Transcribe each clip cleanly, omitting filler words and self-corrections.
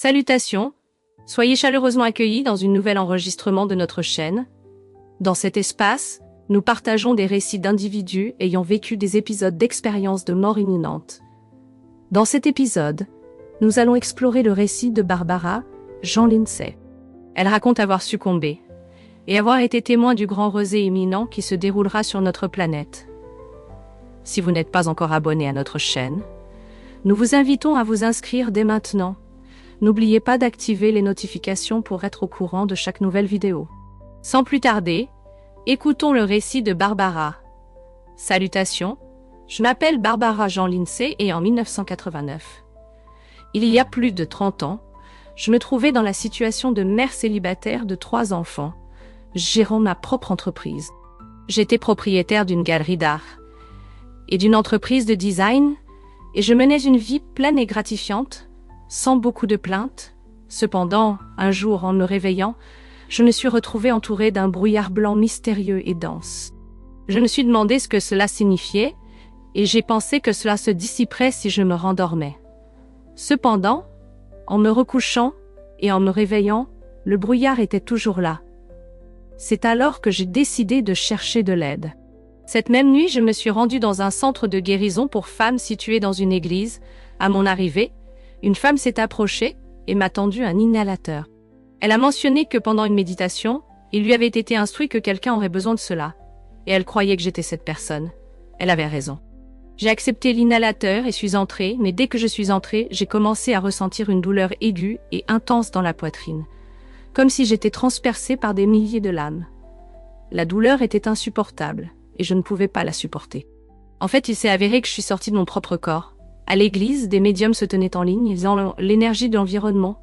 Salutations, soyez chaleureusement accueillis dans un nouvel enregistrement de notre chaîne. Dans cet espace, nous partageons des récits d'individus ayant vécu des épisodes d'expériences de mort imminente. Dans cet épisode, nous allons explorer le récit de Barbara Jean Lindsay. Elle raconte avoir succombé et avoir été témoin du grand rosée imminent qui se déroulera sur notre planète. Si vous n'êtes pas encore abonné à notre chaîne, nous vous invitons à vous inscrire dès maintenant. N'oubliez pas d'activer les notifications pour être au courant de chaque nouvelle vidéo. Sans plus tarder, écoutons le récit de Barbara. Salutations, je m'appelle Barbara Jean Lindsay et en 1989. Il y a plus de 30 ans, je me trouvais dans la situation de mère célibataire de 3 enfants, gérant ma propre entreprise. J'étais propriétaire d'une galerie d'art et d'une entreprise de design et je menais une vie pleine et gratifiante, sans beaucoup de plaintes. Cependant, un jour, en me réveillant, je me suis retrouvée entourée d'un brouillard blanc mystérieux et dense. Je me suis demandé ce que cela signifiait, et j'ai pensé que cela se dissiperait si je me rendormais. Cependant, en me recouchant et en me réveillant, le brouillard était toujours là. C'est alors que j'ai décidé de chercher de l'aide. Cette même nuit, je me suis rendue dans un centre de guérison pour femmes situé dans une église. À mon arrivée, une femme s'est approchée et m'a tendu un inhalateur. Elle a mentionné que pendant une méditation, il lui avait été instruit que quelqu'un aurait besoin de cela. Et elle croyait que j'étais cette personne. Elle avait raison. J'ai accepté l'inhalateur et suis entrée, mais dès que je suis entrée, j'ai commencé à ressentir une douleur aiguë et intense dans la poitrine. Comme si j'étais transpercée par des milliers de lames. La douleur était insupportable et je ne pouvais pas la supporter. En fait, il s'est avéré que je suis sortie de mon propre corps. À l'église, des médiums se tenaient en ligne, ils ont l'énergie de l'environnement.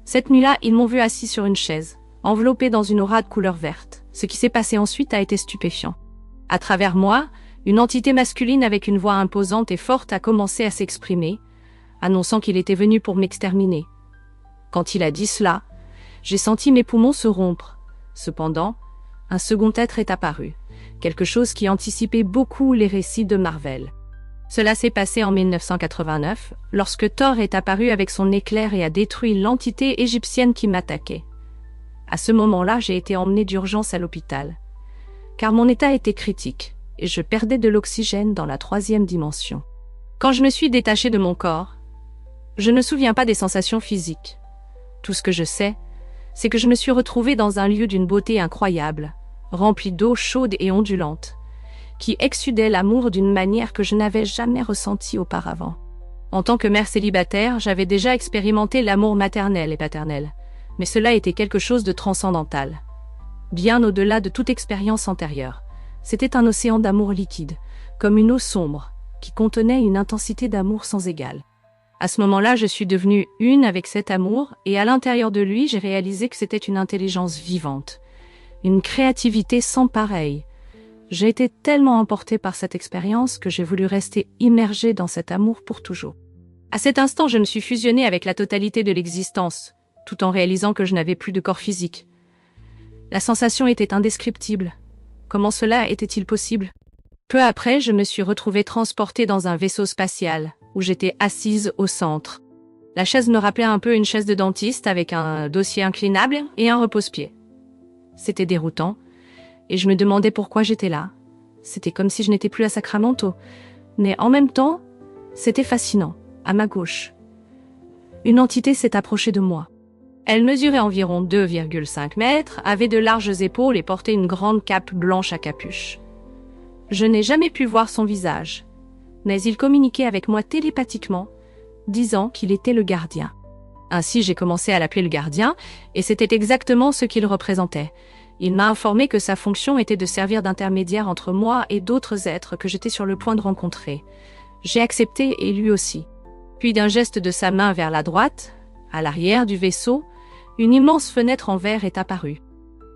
Cette nuit-là, ils m'ont vu assis sur une chaise, enveloppée dans une aura de couleur verte. Ce qui s'est passé ensuite a été stupéfiant. À travers moi, une entité masculine avec une voix imposante et forte a commencé à s'exprimer, annonçant qu'il était venu pour m'exterminer. Quand il a dit cela, j'ai senti mes poumons se rompre. Cependant, un second être est apparu, quelque chose qui anticipait beaucoup les récits de Marvel. Cela s'est passé en 1989, lorsque Thor est apparu avec son éclair et a détruit l'entité égyptienne qui m'attaquait. À ce moment-là, j'ai été emmenée d'urgence à l'hôpital, car mon état était critique, et je perdais de l'oxygène dans la 3e dimension. Quand je me suis détachée de mon corps, je ne me souviens pas des sensations physiques. Tout ce que je sais, c'est que je me suis retrouvée dans un lieu d'une beauté incroyable, rempli d'eau chaude et ondulante, qui exsudait l'amour d'une manière que je n'avais jamais ressentie auparavant. En tant que mère célibataire, j'avais déjà expérimenté l'amour maternel et paternel, mais cela était quelque chose de transcendantal. Bien au-delà de toute expérience antérieure, c'était un océan d'amour liquide, comme une eau sombre, qui contenait une intensité d'amour sans égale. À ce moment-là, je suis devenue une avec cet amour, et à l'intérieur de lui, j'ai réalisé que c'était une intelligence vivante, une créativité sans pareille. J'ai été tellement emportée par cette expérience que j'ai voulu rester immergée dans cet amour pour toujours. À cet instant, je me suis fusionnée avec la totalité de l'existence, tout en réalisant que je n'avais plus de corps physique. La sensation était indescriptible. Comment cela était-il possible? Peu après, je me suis retrouvée transportée dans un vaisseau spatial, où j'étais assise au centre. La chaise me rappelait un peu une chaise de dentiste avec un dossier inclinable et un repose-pied. C'était déroutant. Et je me demandais pourquoi j'étais là. C'était comme si je n'étais plus à Sacramento. Mais en même temps, c'était fascinant. À ma gauche, une entité s'est approchée de moi. Elle mesurait environ 2,5 mètres, avait de larges épaules et portait une grande cape blanche à capuche. Je n'ai jamais pu voir son visage, mais il communiquait avec moi télépathiquement, disant qu'il était le gardien. Ainsi, j'ai commencé à l'appeler le gardien, et c'était exactement ce qu'il représentait. Il m'a informé que sa fonction était de servir d'intermédiaire entre moi et d'autres êtres que j'étais sur le point de rencontrer. J'ai accepté et lui aussi. Puis d'un geste de sa main vers la droite, à l'arrière du vaisseau, une immense fenêtre en verre est apparue.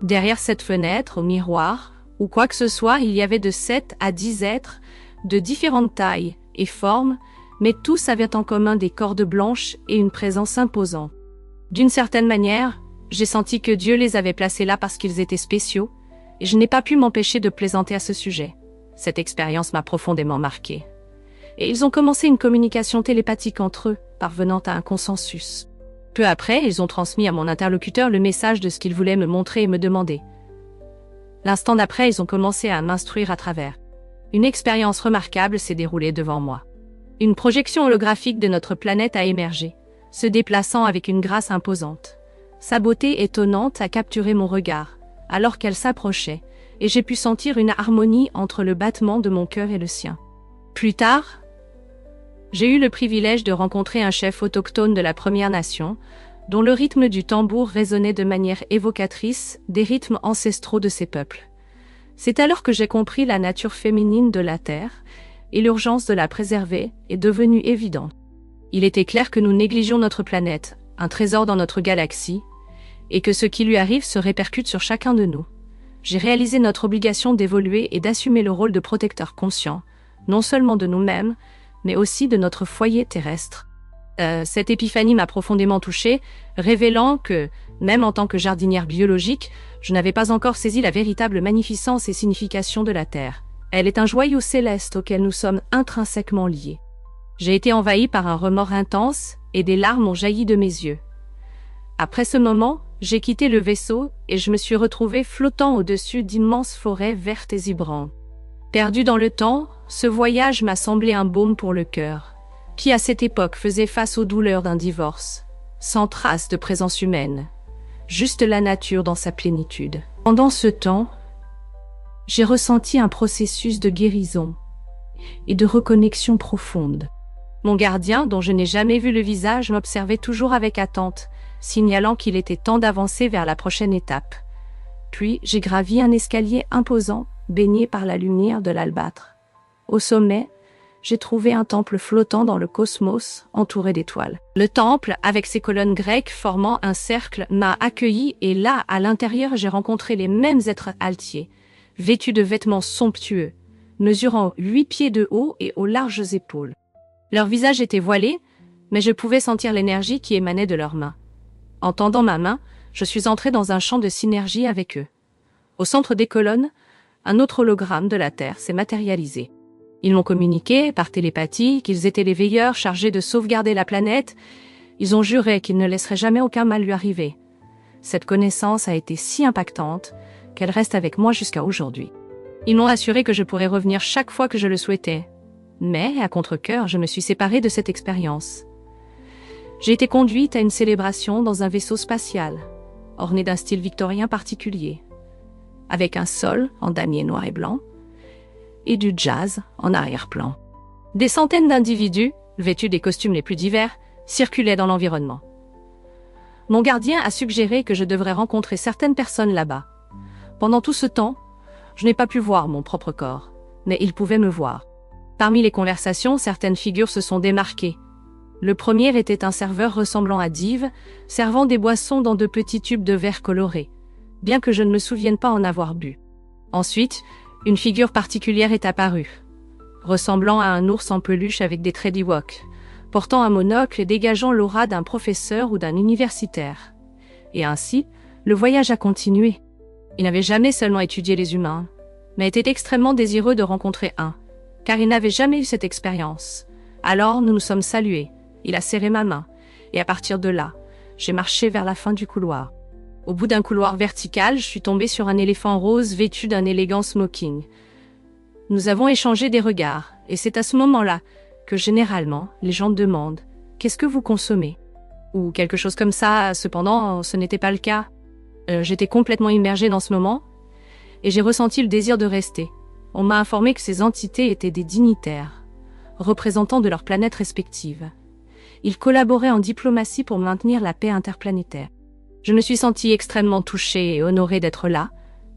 Derrière cette fenêtre, au miroir, ou quoi que ce soit, il y avait de 7 à 10 êtres, de différentes tailles et formes, mais tous avaient en commun des cordes blanches et une présence imposante. D'une certaine manière, j'ai senti que Dieu les avait placés là parce qu'ils étaient spéciaux, et je n'ai pas pu m'empêcher de plaisanter à ce sujet. Cette expérience m'a profondément marquée. Et ils ont commencé une communication télépathique entre eux, parvenant à un consensus. Peu après, ils ont transmis à mon interlocuteur le message de ce qu'ils voulaient me montrer et me demander. L'instant d'après, ils ont commencé à m'instruire à travers. Une expérience remarquable s'est déroulée devant moi. Une projection holographique de notre planète a émergé, se déplaçant avec une grâce imposante. Sa beauté étonnante a capturé mon regard, alors qu'elle s'approchait, et j'ai pu sentir une harmonie entre le battement de mon cœur et le sien. Plus tard, j'ai eu le privilège de rencontrer un chef autochtone de la Première Nation, dont le rythme du tambour résonnait de manière évocatrice des rythmes ancestraux de ces peuples. C'est alors que j'ai compris la nature féminine de la Terre, et l'urgence de la préserver est devenue évidente. Il était clair que nous négligeons notre planète, un trésor dans notre galaxie, et que ce qui lui arrive se répercute sur chacun de nous. J'ai réalisé notre obligation d'évoluer et d'assumer le rôle de protecteur conscient, non seulement de nous-mêmes, mais aussi de notre foyer terrestre. Cette épiphanie m'a profondément touchée, révélant que, même en tant que jardinière biologique, je n'avais pas encore saisi la véritable magnificence et signification de la Terre. Elle est un joyau céleste auquel nous sommes intrinsèquement liés. J'ai été envahie par un remords intense et des larmes ont jailli de mes yeux. Après ce moment, j'ai quitté le vaisseau et je me suis retrouvée flottant au-dessus d'immenses forêts vertes et vibrantes. Perdu dans le temps, ce voyage m'a semblé un baume pour le cœur, qui à cette époque faisait face aux douleurs d'un divorce, sans trace de présence humaine, juste la nature dans sa plénitude. Pendant ce temps, j'ai ressenti un processus de guérison et de reconnexion profonde. Mon gardien, dont je n'ai jamais vu le visage, m'observait toujours avec attente, signalant qu'il était temps d'avancer vers la prochaine étape. Puis, j'ai gravi un escalier imposant, baigné par la lumière de l'albâtre. Au sommet, j'ai trouvé un temple flottant dans le cosmos, entouré d'étoiles. Le temple, avec ses colonnes grecques formant un cercle, m'a accueilli et là, à l'intérieur, j'ai rencontré les mêmes êtres altiers, vêtus de vêtements somptueux, mesurant 8 pieds de haut et aux larges épaules. Leurs visages étaient voilés, mais je pouvais sentir l'énergie qui émanait de leurs mains. En tendant ma main, je suis entré dans un champ de synergie avec eux. Au centre des colonnes, un autre hologramme de la Terre s'est matérialisé. Ils m'ont communiqué, par télépathie, qu'ils étaient les veilleurs chargés de sauvegarder la planète. Ils ont juré qu'ils ne laisseraient jamais aucun mal lui arriver. Cette connaissance a été si impactante qu'elle reste avec moi jusqu'à aujourd'hui. Ils m'ont assuré que je pourrais revenir chaque fois que je le souhaitais. Mais, à contre-cœur, je me suis séparée de cette expérience. J'ai été conduite à une célébration dans un vaisseau spatial, orné d'un style victorien particulier, avec un sol en damier noir et blanc, et du jazz en arrière-plan. Des centaines d'individus, vêtus des costumes les plus divers, circulaient dans l'environnement. Mon gardien a suggéré que je devrais rencontrer certaines personnes là-bas. Pendant tout ce temps, je n'ai pas pu voir mon propre corps, mais il pouvait me voir. Parmi les conversations, certaines figures se sont démarquées. Le premier était un serveur ressemblant à Div, servant des boissons dans de petits tubes de verre colorés, bien que je ne me souvienne pas en avoir bu. Ensuite, une figure particulière est apparue, ressemblant à un ours en peluche avec des traits d'Ewok, portant un monocle et dégageant l'aura d'un professeur ou d'un universitaire. Et ainsi, le voyage a continué. Il n'avait jamais seulement étudié les humains, mais était extrêmement désireux de rencontrer un, car il n'avait jamais eu cette expérience. Alors nous nous sommes salués, il a serré ma main, et à partir de là, j'ai marché vers la fin du couloir. Au bout d'un couloir vertical, je suis tombée sur un éléphant rose vêtu d'un élégant smoking. Nous avons échangé des regards, et c'est à ce moment-là que généralement, les gens demandent « Qu'est-ce que vous consommez ?» ou quelque chose comme ça. Cependant, ce n'était pas le cas. J'étais complètement immergée dans ce moment, et j'ai ressenti le désir de rester. On m'a informé que ces entités étaient des dignitaires, représentants de leurs planètes respectives. Ils collaboraient en diplomatie pour maintenir la paix interplanétaire. Je me suis sentie extrêmement touchée et honorée d'être là.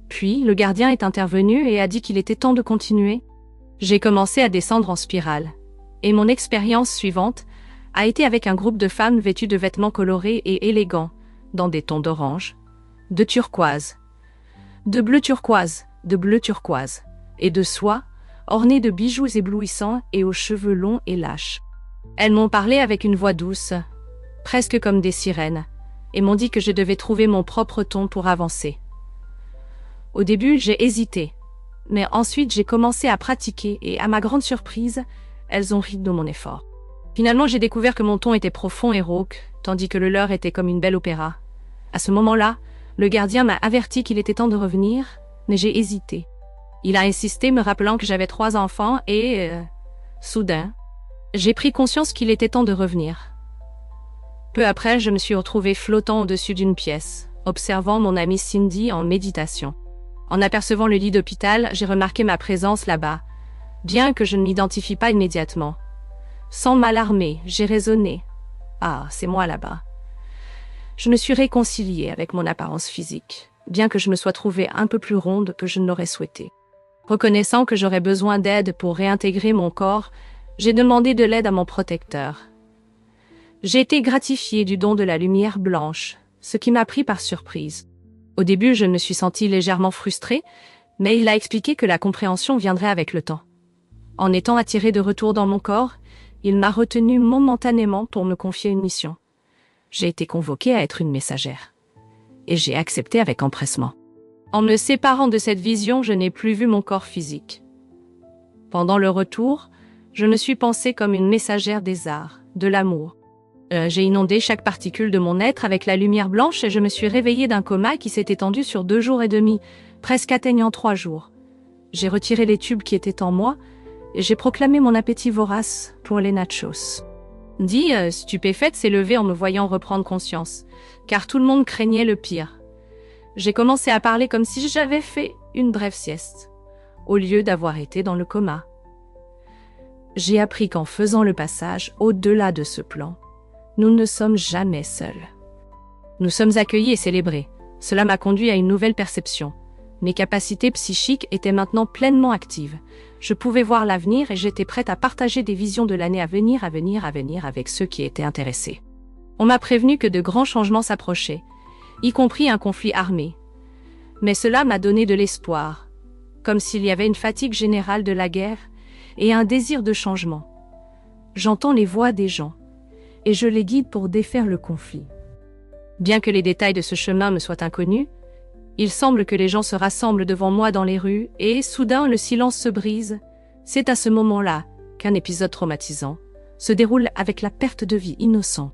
Puis, le gardien est intervenu et a dit qu'il était temps de continuer. J'ai commencé à descendre en spirale. Et mon expérience suivante a été avec un groupe de femmes vêtues de vêtements colorés et élégants, dans des tons d'orange, de turquoise, de bleu turquoise, et de soie, ornées de bijoux éblouissants et aux cheveux longs et lâches. Elles m'ont parlé avec une voix douce, presque comme des sirènes, et m'ont dit que je devais trouver mon propre ton pour avancer. Au début, j'ai hésité, mais ensuite j'ai commencé à pratiquer et, à ma grande surprise, elles ont ri de mon effort. Finalement, j'ai découvert que mon ton était profond et rauque, tandis que le leur était comme une belle opéra. À ce moment-là, le gardien m'a averti qu'il était temps de revenir, mais j'ai hésité. Il a insisté, me rappelant que j'avais 3 enfants et... soudain, j'ai pris conscience qu'il était temps de revenir. Peu après, je me suis retrouvée flottant au-dessus d'une pièce, observant mon amie Cindy en méditation. En apercevant le lit d'hôpital, j'ai remarqué ma présence là-bas, bien que je ne m'identifie pas immédiatement. Sans m'alarmer, j'ai raisonné. Ah, c'est moi là-bas. Je me suis réconciliée avec mon apparence physique, bien que je me sois trouvée un peu plus ronde que je ne l'aurais souhaité. Reconnaissant que j'aurais besoin d'aide pour réintégrer mon corps, j'ai demandé de l'aide à mon protecteur. J'ai été gratifiée du don de la lumière blanche, ce qui m'a pris par surprise. Au début, je me suis sentie légèrement frustrée, mais il a expliqué que la compréhension viendrait avec le temps. En étant attirée de retour dans mon corps, il m'a retenue momentanément pour me confier une mission. J'ai été convoquée à être une messagère. Et j'ai accepté avec empressement. En me séparant de cette vision, je n'ai plus vu mon corps physique. Pendant le retour, je me suis pensée comme une messagère des arts, de l'amour. J'ai inondé chaque particule de mon être avec la lumière blanche et je me suis réveillée d'un coma qui s'est étendu sur 2 jours et demi, presque atteignant 3 jours. J'ai retiré les tubes qui étaient en moi et j'ai proclamé mon appétit vorace pour les nachos. Dee, stupéfaite, s'est levée en me voyant reprendre conscience, car tout le monde craignait le pire. J'ai commencé à parler comme si j'avais fait une brève sieste, au lieu d'avoir été dans le coma. J'ai appris qu'en faisant le passage au-delà de ce plan, nous ne sommes jamais seuls. Nous sommes accueillis et célébrés. Cela m'a conduit à une nouvelle perception. Mes capacités psychiques étaient maintenant pleinement actives. Je pouvais voir l'avenir et j'étais prête à partager des visions de l'année à venir avec ceux qui étaient intéressés. On m'a prévenu que de grands changements s'approchaient, y compris un conflit armé. Mais cela m'a donné de l'espoir, comme s'il y avait une fatigue générale de la guerre et un désir de changement. J'entends les voix des gens, et je les guide pour défaire le conflit. Bien que les détails de ce chemin me soient inconnus, il semble que les gens se rassemblent devant moi dans les rues et, soudain, le silence se brise. C'est à ce moment-là qu'un épisode traumatisant se déroule avec la perte de vie innocente.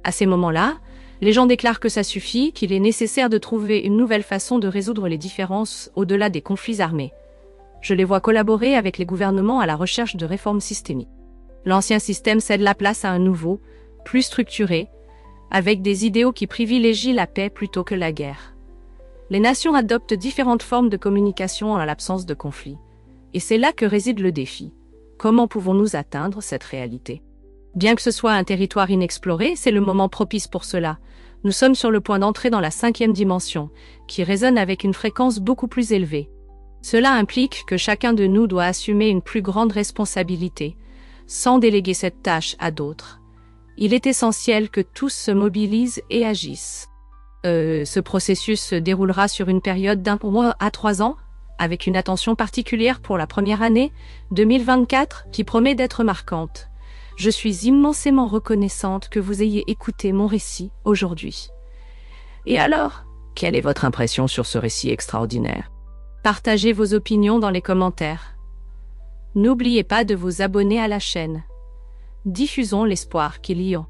À ces moments-là, les gens déclarent que ça suffit, qu'il est nécessaire de trouver une nouvelle façon de résoudre les différences au-delà des conflits armés. Je les vois collaborer avec les gouvernements à la recherche de réformes systémiques. L'ancien système cède la place à un nouveau, plus structuré, avec des idéaux qui privilégient la paix plutôt que la guerre. Les nations adoptent différentes formes de communication en l'absence de conflit. Et c'est là que réside le défi. Comment pouvons-nous atteindre cette réalité ? Bien que ce soit un territoire inexploré, c'est le moment propice pour cela. Nous sommes sur le point d'entrer dans la 5e dimension, qui résonne avec une fréquence beaucoup plus élevée. Cela implique que chacun de nous doit assumer une plus grande responsabilité, sans déléguer cette tâche à d'autres. Il est essentiel que tous se mobilisent et agissent. Ce processus se déroulera sur une période d'1 mois à 3 ans, avec une attention particulière pour la première année, 2024, qui promet d'être marquante. Je suis immensément reconnaissante que vous ayez écouté mon récit aujourd'hui. Et alors, quelle est votre impression sur ce récit extraordinaire ? Partagez vos opinions dans les commentaires. N'oubliez pas de vous abonner à la chaîne. Diffusons l'espoir qu'il y a.